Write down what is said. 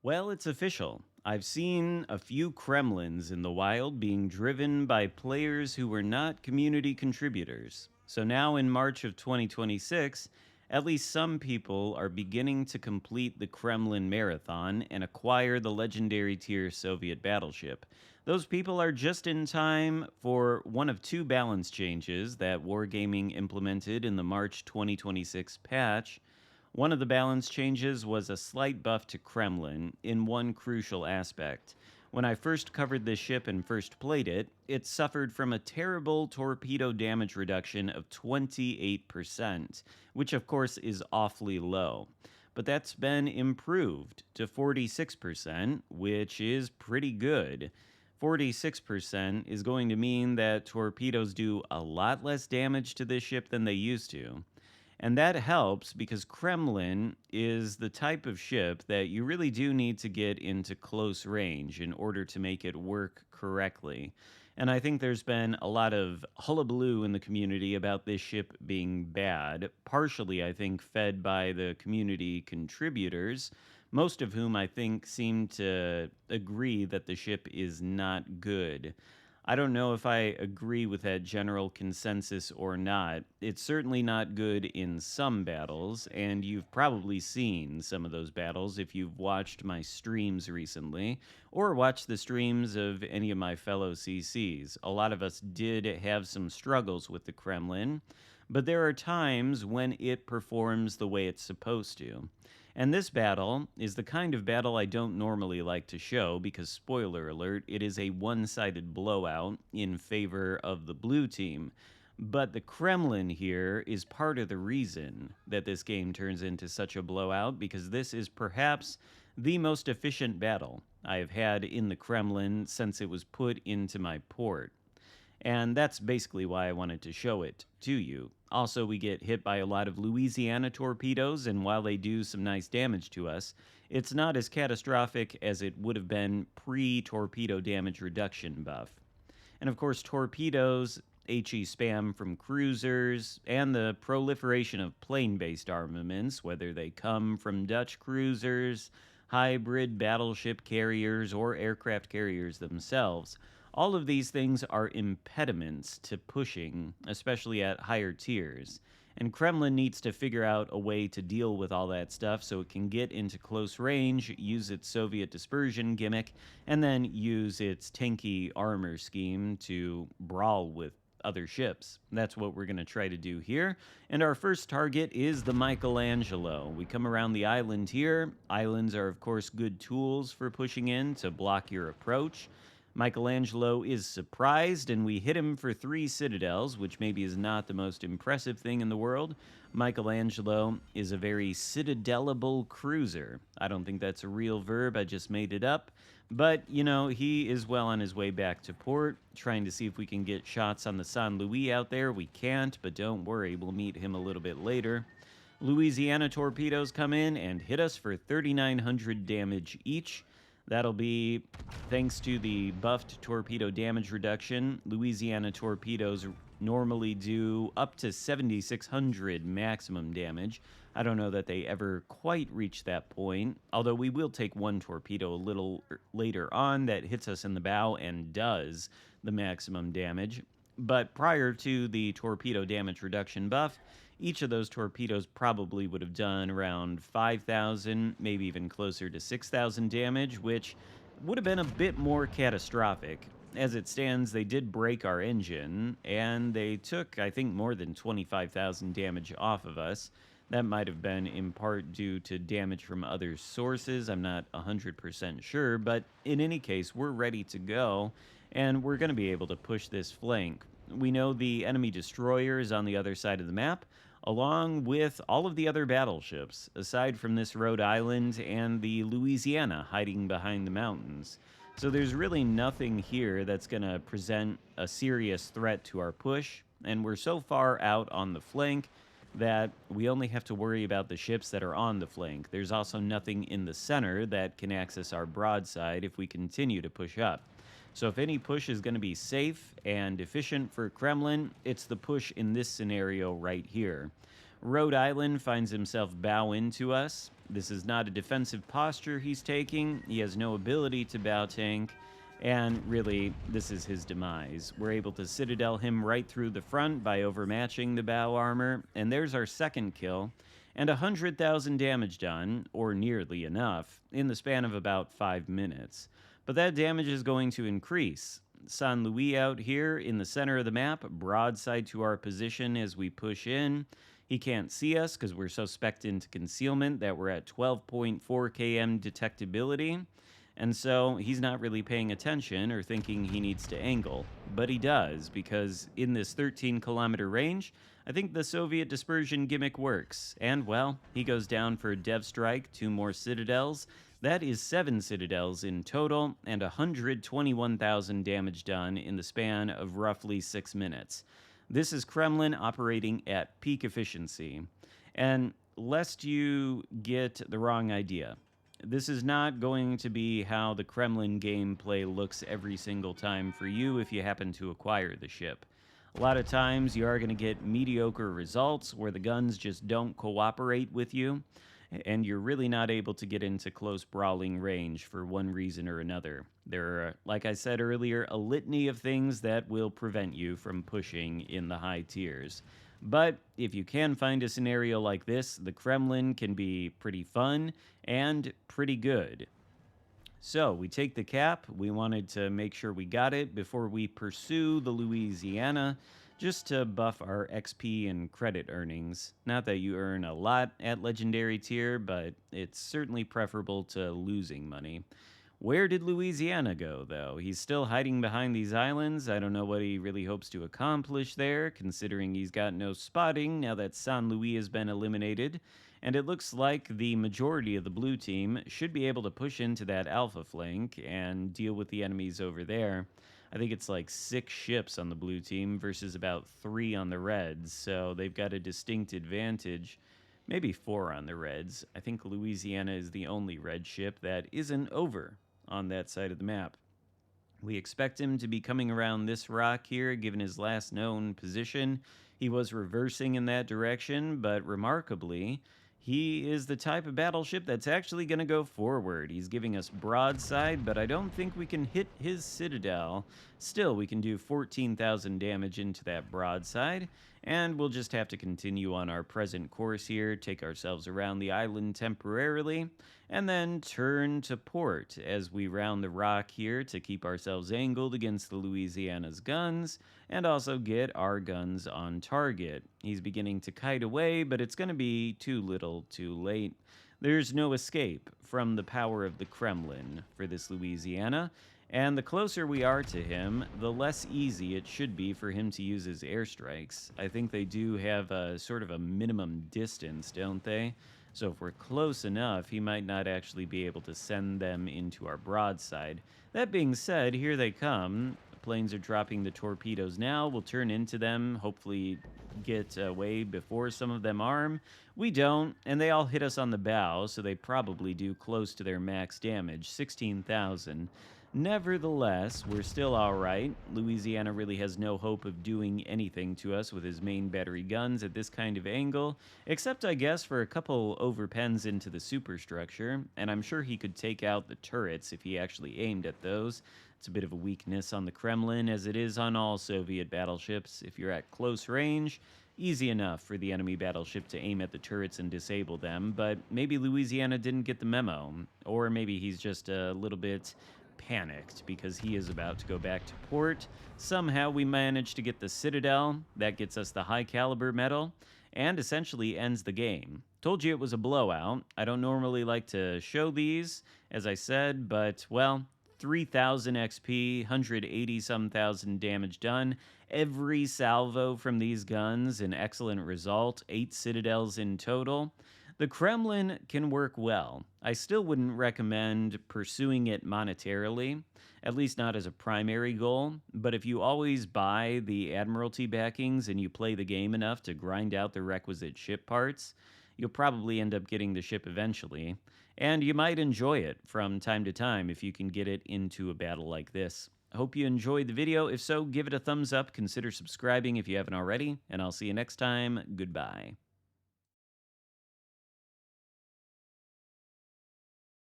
Well, it's official. I've seen a few Kremlins in the wild being driven by players who were not community contributors. So now in March of 2026, at least some people are beginning to complete the Kremlin marathon and acquire the legendary tier Soviet battleship. Those people are just in time for one of two balance changes that Wargaming implemented in the March 2026 patch. One of the balance changes was a slight buff to Kremlin in one crucial aspect. When I first covered this ship and first played it, it suffered from a terrible torpedo damage reduction of 28%, which of course is awfully low. But that's been improved to 46%, which is pretty good. 46% is going to mean that torpedoes do a lot less damage to this ship than they used to. And that helps because Kremlin is the type of ship that you really do need to get into close range in order to make it work correctly. And I think there's been a lot of hullabaloo in the community about this ship being bad, partially, I think, fed by the community contributors, most of whom I think seem to agree that the ship is not good. I don't know if I agree with that general consensus or not. It's certainly not good in some battles, and you've probably seen some of those battles if you've watched my streams recently, or watched the streams of any of my fellow CCs. A lot of us did have some struggles with the Kremlin, but there are times when it performs the way it's supposed to. And this battle is the kind of battle I don't normally like to show because, spoiler alert, it is a one-sided blowout in favor of the blue team. But the Kremlin here is part of the reason that this game turns into such a blowout because this is perhaps the most efficient battle I have had in the Kremlin since it was put into my port. And that's basically why I wanted to show it to you. Also, we get hit by a lot of Louisiana torpedoes, and while they do some nice damage to us, it's not as catastrophic as it would have been pre-torpedo damage reduction buff. And of course, torpedoes, HE spam from cruisers, and the proliferation of plane-based armaments, whether they come from Dutch cruisers, hybrid battleship carriers, or aircraft carriers themselves. All of these things are impediments to pushing, especially at higher tiers. And Kremlin needs to figure out a way to deal with all that stuff so it can get into close range, use its Soviet dispersion gimmick, and then use its tanky armor scheme to brawl with other ships. That's what we're going to try to do here. And our first target is the Michelangelo. We come around the island here. Islands are, of course, good tools for pushing in to block your approach. Michelangelo is surprised, and we hit him for 3 citadels, which maybe is not the most impressive thing in the world. Michelangelo is a very citadelable cruiser. I don't think that's a real verb, I just made it up. But, you know, he is well on his way back to port, trying to see if we can get shots on the San Luis out there. We can't, but don't worry, we'll meet him a little bit later. Louisiana torpedoes come in and hit us for 3,900 damage each. That'll be thanks to the buffed torpedo damage reduction. Louisiana torpedoes normally do up to 7,600 maximum damage. I don't know that they ever quite reach that point, although we will take one torpedo a little later on that hits us in the bow and does the maximum damage. But prior to the torpedo damage reduction buff, each of those torpedoes probably would have done around 5,000, maybe even closer to 6,000 damage, which would have been a bit more catastrophic. As it stands, they did break our engine, and they took, I think, more than 25,000 damage off of us. That might have been in part due to damage from other sources. I'm not 100% sure, but in any case, we're ready to go, and we're going to be able to push this flank. We know the enemy destroyer is on the other side of the map, along with all of the other battleships, aside from this Rhode Island and the Louisiana hiding behind the mountains. So there's really nothing here that's going to present a serious threat to our push, and we're so far out on the flank that we only have to worry about the ships that are on the flank. There's also nothing in the center that can access our broadside if we continue to push up. So if any push is going to be safe and efficient for Kremlin, it's the push in this scenario right here. Rhode Island finds himself bow into us. This is not a defensive posture he's taking. He has no ability to bow tank. And really, this is his demise. We're able to citadel him right through the front by overmatching the bow armor. And there's our second kill. And 100,000 damage done, or nearly enough, in the span of about 5 minutes. But that damage is going to increase. San Luis out here in the center of the map, broadside to our position as we push in. He can't see us because we're so specced into concealment that we're at 12.4 km detectability. And so he's not really paying attention or thinking he needs to angle. But he does, because in this 13-kilometer range, I think the Soviet dispersion gimmick works. And, well, he goes down for a dev strike, 2 more citadels. That is 7 citadels in total, and 121,000 damage done in the span of roughly 6 minutes. This is Kremlin operating at peak efficiency. And lest you get the wrong idea, this is not going to be how the Kremlin gameplay looks every single time for you if you happen to acquire the ship. A lot of times you are going to get mediocre results where the guns just don't cooperate with you, and you're really not able to get into close brawling range for one reason or another. There are, like I said earlier, a litany of things that will prevent you from pushing in the high tiers. But if you can find a scenario like this, the Kremlin can be pretty fun and pretty good. So we take the cap. We wanted to make sure we got it before we pursue the Louisiana, just to buff our XP and credit earnings. Not that you earn a lot at Legendary tier, but it's certainly preferable to losing money. Where did Louisiana go, though? He's still hiding behind these islands. I don't know what he really hopes to accomplish there, considering he's got no spotting now that San Luis has been eliminated. And it looks like the majority of the blue team should be able to push into that alpha flank and deal with the enemies over there. I think it's like 6 ships on the blue team versus about 3 on the reds, so they've got a distinct advantage. Maybe 4 on the reds. I think Louisiana is the only red ship that isn't over on that side of the map. We expect him to be coming around this rock here, given his last known position. He was reversing in that direction, but remarkably, he is the type of battleship that's actually going to go forward. He's giving us broadside, but I don't think we can hit his citadel. Still, we can do 14,000 damage into that broadside, and we'll just have to continue on our present course here, take ourselves around the island temporarily, and then turn to port as we round the rock here to keep ourselves angled against the Louisiana's guns, and also get our guns on target. He's beginning to kite away, but it's going to be too little too late. There's no escape from the power of the Kremlin for this Louisiana, and the closer we are to him, the less easy it should be for him to use his airstrikes. I think they do have a sort of a minimum distance, don't they? So if we're close enough, he might not actually be able to send them into our broadside. That being said, here they come. The planes are dropping the torpedoes now. We'll turn into them, hopefully get away before some of them arm. We don't, and they all hit us on the bow, so they probably do close to their max damage, 16,000. Nevertheless, we're still all right. Louisiana really has no hope of doing anything to us with his main battery guns at this kind of angle, except, I guess, for a couple overpens into the superstructure, and I'm sure he could take out the turrets if he actually aimed at those. It's a bit of a weakness on the Kremlin, as it is on all Soviet battleships. If you're at close range, easy enough for the enemy battleship to aim at the turrets and disable them, but maybe Louisiana didn't get the memo, or maybe he's just a little bit panicked because he is about to go back to port. Somehow we managed to get the Citadel. That gets us the high caliber medal and essentially ends the game. Told you it was a blowout. I don't normally like to show these, as I said, but, well, 3,000 XP, 180-some thousand damage done. Every salvo from these guns, an excellent result. 8 citadels in total. The Kremlin can work well. I still wouldn't recommend pursuing it monetarily, at least not as a primary goal, but if you always buy the Admiralty backings and you play the game enough to grind out the requisite ship parts, you'll probably end up getting the ship eventually, and you might enjoy it from time to time if you can get it into a battle like this. I hope you enjoyed the video. If so, give it a thumbs up, consider subscribing if you haven't already, and I'll see you next time. Goodbye.